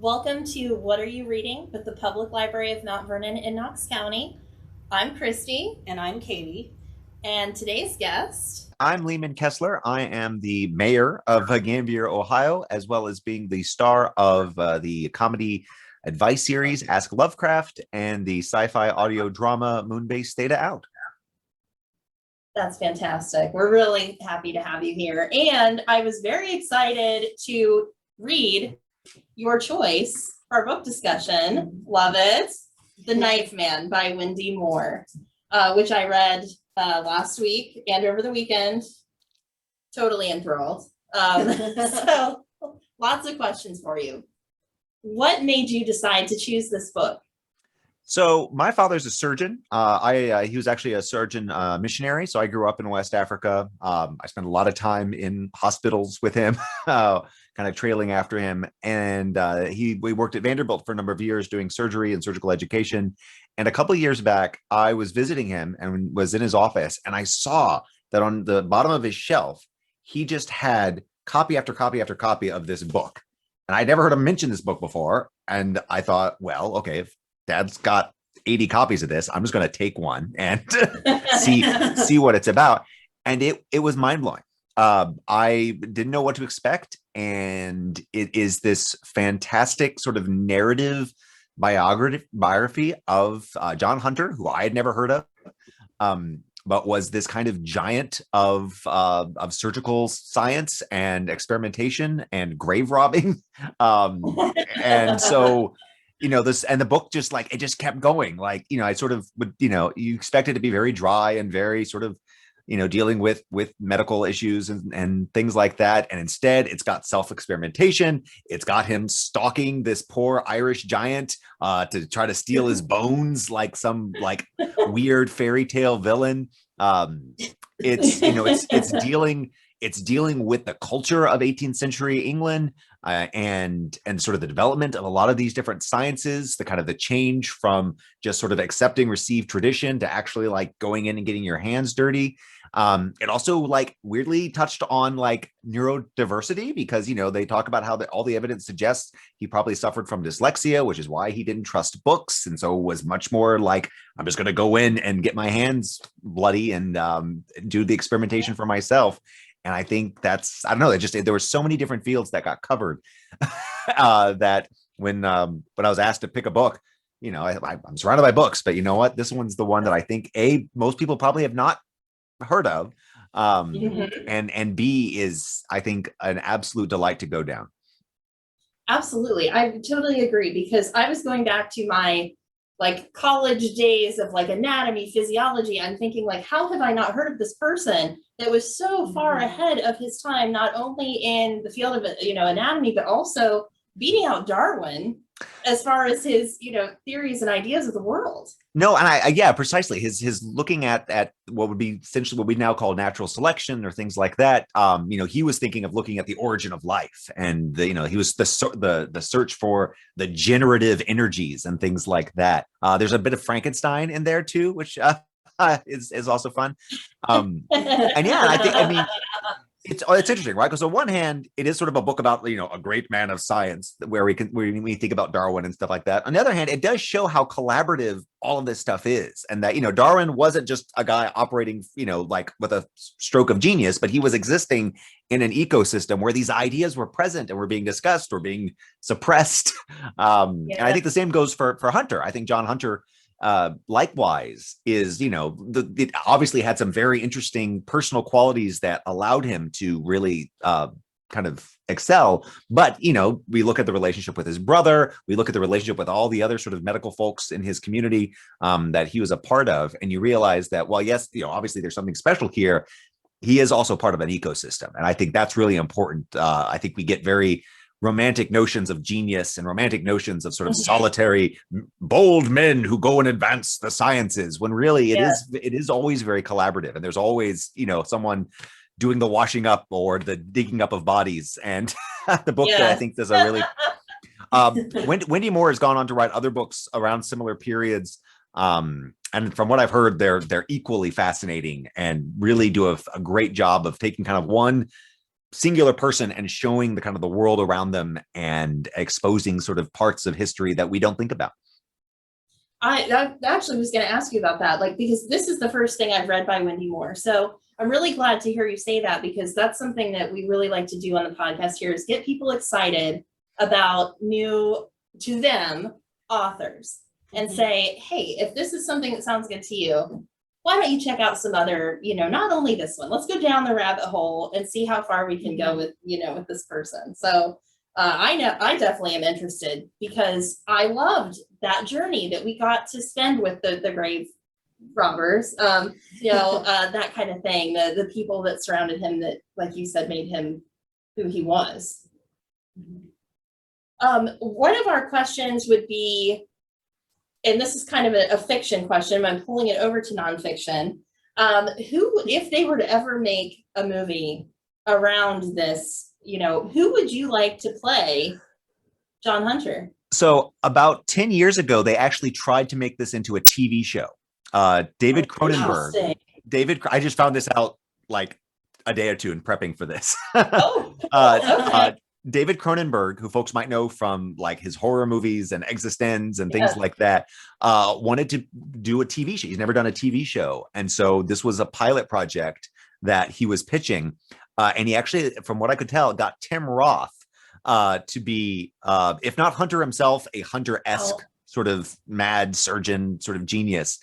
Welcome to What Are You Reading with the Public Library of Mount Vernon in Knox County. I'm Christy, And I'm Katie. and today's guest. I'm Leeman Kessler. I am the mayor of Gambier, Ohio, as well as being the star of the comedy advice series Ask Lovecraft and the sci-fi audio drama Moonbase Data Out. That's fantastic. We're really happy to have you here. And I was very excited to read your choice for our book discussion. Love it. The Knife Man by Wendy Moore, which I read last week and over the weekend. Totally enthralled. So lots of questions for you. What made you decide to choose this book? So my father's a surgeon. He was actually a surgeon missionary. So I grew up in West Africa. I spent a lot of time in hospitals with him, kind of trailing after him. And we worked at Vanderbilt for a number of years doing surgery and surgical education. And a couple of years back, I was visiting him and was in his office, and I saw that on the bottom of his shelf, he just had copy after copy after copy of this book. And I'd never heard him mention this book before. And I thought, well, okay, if Dad's got 80 copies of this, I'm just going to take one and see what it's about. And it was mind blowing. I didn't know what to expect. And it is this fantastic sort of narrative biography of John Hunter, who I had never heard of, but was this kind of giant of surgical science and experimentation and grave robbing. And so, this, and the book just it just kept going. I sort of would, you expect it to be very dry and very sort of, dealing with medical issues and things like that. And instead it's got self-experimentation. It's got him stalking this poor Irish giant to try to steal his bones, like some weird fairy tale villain. It's dealing with the culture of 18th century England, and sort of the development of a lot of these different sciences, the kind of the change from just sort of accepting received tradition to actually going in and getting your hands dirty. It also weirdly touched on neurodiversity, because they talk about how all the evidence suggests he probably suffered from dyslexia, which is why he didn't trust books, and so was much more I'm just going to go in and get my hands bloody and do the experimentation for myself. And I think I don't know, there were so many different fields that got covered that when I was asked to pick a book, I'm surrounded by books, but you know what? This one's the one that I think most people probably have not heard of. And B is, I think, an absolute delight to go down. Absolutely. I totally agree, because I was going back to my college days of anatomy, physiology. I'm thinking how have I not heard of this person that was so far ahead of his time, not only in the field of, anatomy, but also beating out Darwin as far as his, theories and ideas of the world. No, and yeah, precisely. His looking at what would be essentially what we now call natural selection or things like that. He was thinking of looking at the origin of life, and he was the search for the generative energies and things like that. There's a bit of Frankenstein in there too, which is also fun. And yeah, I mean, it's interesting, right? Because on one hand, it is sort of a book about a great man of science, where we think about Darwin and stuff like that. On the other hand, it does show how collaborative all of this stuff is, and that Darwin wasn't just a guy operating with a stroke of genius, but he was existing in an ecosystem where these ideas were present and were being discussed or being suppressed. And I think the same goes for Hunter. I think John Hunter likewise is, it obviously had some very interesting personal qualities that allowed him to really kind of excel. But, we look at the relationship with his brother, we look at the relationship with all the other sort of medical folks in his community that he was a part of. And you realize that, well, yes, obviously there's something special here. He is also part of an ecosystem. And I think that's really important. I think we get very romantic notions of genius and romantic notions of sort of solitary, bold men who go and advance the sciences, when really it is always very collaborative, and there's always someone doing the washing up or the digging up of bodies. And the book that I think does a really Wendy Moore has gone on to write other books around similar periods, and from what I've heard, they're equally fascinating and really do a great job of taking kind of one singular person and showing the kind of the world around them and exposing sort of parts of history that we don't think about. I actually was going to ask you about that, like, because this is the first thing I've read by Wendy Moore. So I'm really glad to hear you say that, because that's something that we really like to do on the podcast here, is get people excited about new to them authors and say, hey, if this is something that sounds good to you, why don't you check out some other, not only this one, let's go down the rabbit hole and see how far we can go with, with this person. So I know I definitely am interested, because I loved that journey that we got to spend with the grave robbers, that kind of thing, the people that surrounded him that, like you said, made him who he was. One of our questions would be, and this is kind of a fiction question, I'm pulling it over to nonfiction. Who, if they were to ever make a movie around this, who would you like to play John Hunter? So about 10 years ago, they actually tried to make this into a TV show. David Cronenberg. I just found this out like a day or two in prepping for this. Okay. David Cronenberg, who folks might know from like his horror movies and Existenz and things like that, wanted to do a TV show. He's never done a TV show. And so this was a pilot project that he was pitching. And he actually, from what I could tell, got Tim Roth to be, if not Hunter himself, a Hunter-esque sort of mad surgeon, sort of genius.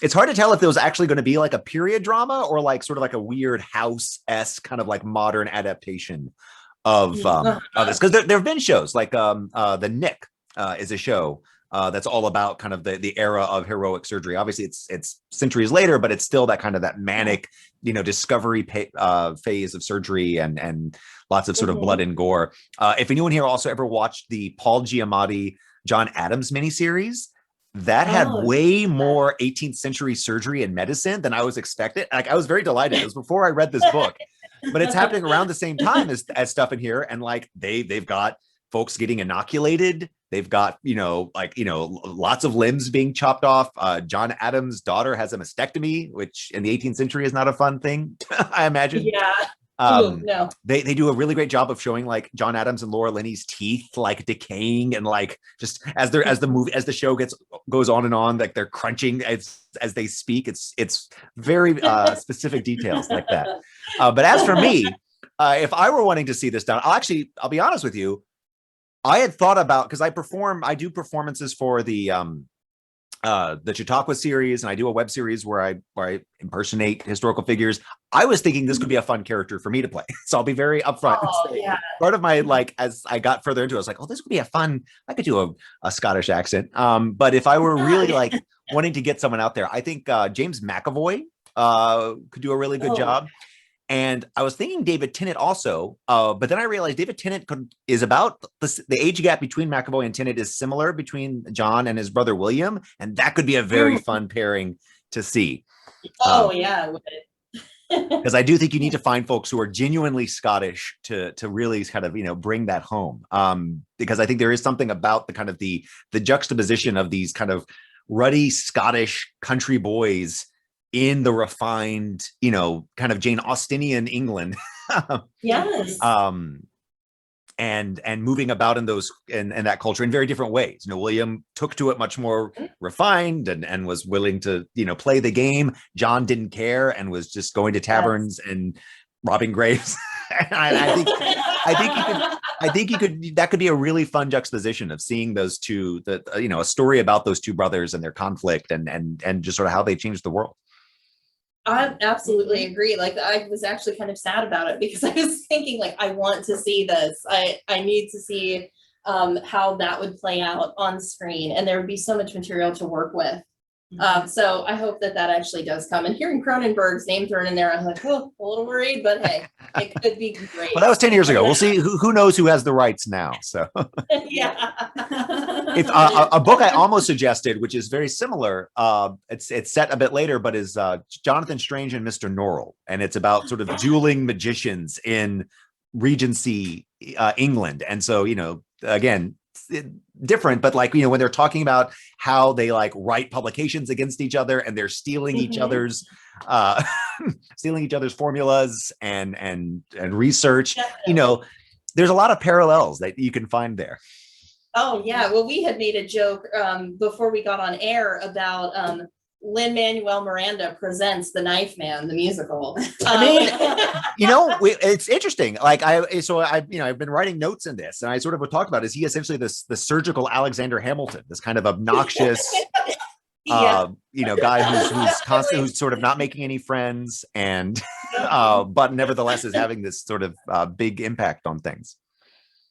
It's hard to tell if it was actually going to be like a period drama or like sort of like a weird House-esque kind of like modern adaptation of this. Because there have been shows like The Nick is a show that's all about kind of the era of heroic surgery. Obviously, it's centuries later, but it's still that kind of that manic, discovery phase of surgery and lots of sort of blood and gore. If anyone here also ever watched the Paul Giamatti John Adams miniseries, that had way more 18th century surgery and medicine than I was expecting. Like, I was very delighted. It was before I read this book, but it's happening around the same time as stuff in here. And like they've got folks getting inoculated. They've got, lots of limbs being chopped off. John Adams' daughter has a mastectomy, which in the 18th century is not a fun thing, I imagine. Yeah. No. They do a really great job of showing like John Adams and Laura Linney's teeth like decaying, and like just as the show goes on and on, like they're crunching as they speak. It's very specific details like that. But as for me, if I were wanting to see this done, I'll be honest with you. I had thought about, because I do performances for the Chautauqua series, and I do a web series where I impersonate historical figures. I was thinking this could be a fun character for me to play. So I'll be very upfront. Part of my, like, as I got further into it, I was like, oh, this would be I could do a Scottish accent. But if I were really like wanting to get someone out there, I think James McAvoy could do a really good job. And I was thinking David Tennant also, but then I realized David Tennant is about the age gap between McAvoy and Tennant is similar between John and his brother William, and that could be a very fun pairing to see. Because I do think you need to find folks who are genuinely Scottish to really kind of bring that home. Because I think there is something about the kind of the juxtaposition of these kind of ruddy Scottish country boys in the refined, kind of Jane Austenian England. Yes. And moving about in those and that culture in very different ways. William took to it much more refined and was willing to, play the game. John didn't care and was just going to taverns and robbing graves. I think you could that could be a really fun juxtaposition of seeing those two, a story about those two brothers and their conflict and just sort of how they changed the world. I absolutely agree. Like, I was actually kind of sad about it, because I was thinking, like, I want to see this. I need to see how that would play out on screen, and there would be so much material to work with. So I hope that actually does come. And hearing Cronenberg's name thrown in there, I'm like, oh, a little worried, but hey, it could be great. Well, that was 10 years ago. We'll see. Who knows who has the rights now? So yeah. If a book I almost suggested, which is very similar, it's set a bit later, but is Jonathan Strange and Mr. Norrell, and it's about sort of dueling magicians in Regency England. And so, again, different, but like, when they're talking about how they like write publications against each other and they're stealing each other's stealing each other's formulas and research. Definitely. There's a lot of parallels that you can find there. Oh yeah, well, we had made a joke before we got on air about Lin-Manuel Miranda presents The Knife Man, the musical. It's interesting. Like I've been writing notes in this, and I sort of would talk about is he essentially the surgical Alexander Hamilton, this kind of obnoxious, Yeah. guy who's constant, who's sort of not making any friends, and but nevertheless is having this sort of big impact on things.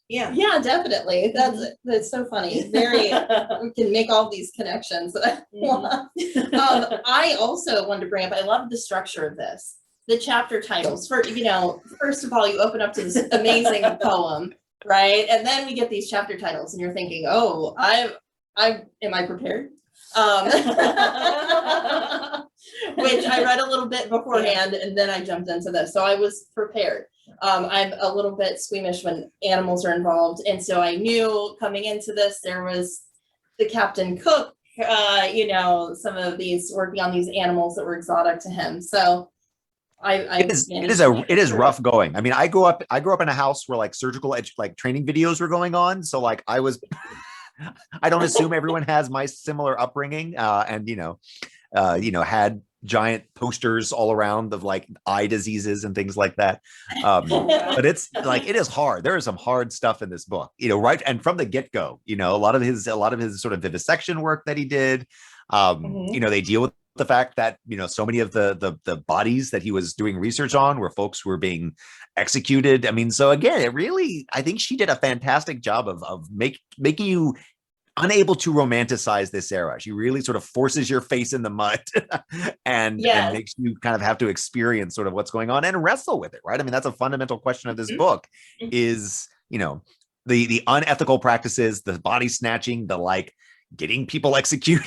Yeah, definitely. That's so funny. Very, we can make all these connections. I also wanted to bring up, I love the structure of this. The chapter titles. First of all, you open up to this amazing poem, right? And then we get these chapter titles, and you're thinking, oh, am I prepared? Which I read a little bit beforehand, and then I jumped into this. So I was prepared. I'm a little bit squeamish when animals are involved. And so I knew coming into this, there was the Captain Cook, some of these working on these animals that were exotic to him. So it is rough going. I mean, I grew up in a house where like surgical training videos were going on. So like I don't assume everyone has my similar upbringing, and had giant posters all around of like eye diseases and things like that. But it's like, it is hard. There is some hard stuff in this book, right. And from the get-go, a lot of his sort of vivisection work that he did, they deal with the fact that, so many of the bodies that he was doing research on were folks who were being executed. I mean, so again, I think she did a fantastic job of making you unable to romanticize this era. She really sort of forces your face in the mud and makes you kind of have to experience sort of what's going on and wrestle with it, right? I mean, that's a fundamental question of this book is, the unethical practices, the body snatching, the like getting people executed,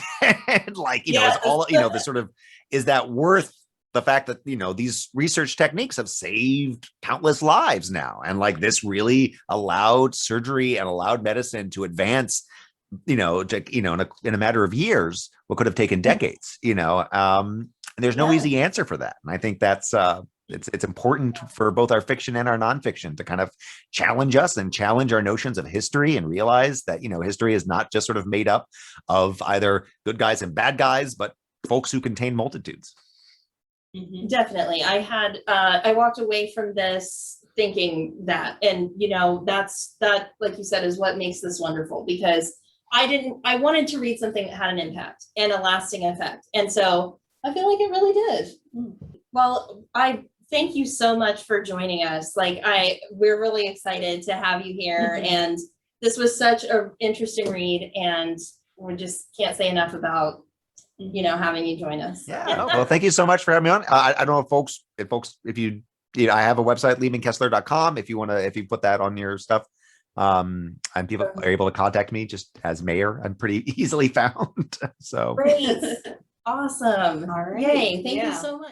like, it's all, the sort of, is that worth the fact that, these research techniques have saved countless lives now. And like this really allowed surgery and allowed medicine to advance, in a matter of years, what could have taken decades, and there's no easy answer for that. And I think that's it's important for both our fiction and our nonfiction to kind of challenge us and challenge our notions of history and realize that, history is not just sort of made up of either good guys and bad guys, but folks who contain multitudes. Definitely. I walked away from this thinking that, and that, like you said, is what makes this wonderful, because I wanted to read something that had an impact and a lasting effect. And so I feel like it really did. Well, I thank you so much for joining us. We're really excited to have you here. And this was such an interesting read, and we just can't say enough about, having you join us. Yeah. Well, thank you so much for having me on. I don't know if folks, if you I have a website, leemankessler.com, if you put that on your stuff. And people are able to contact me just as Mayor. I'm pretty easily found. So great. Awesome. All right. Yay. Thank you so much.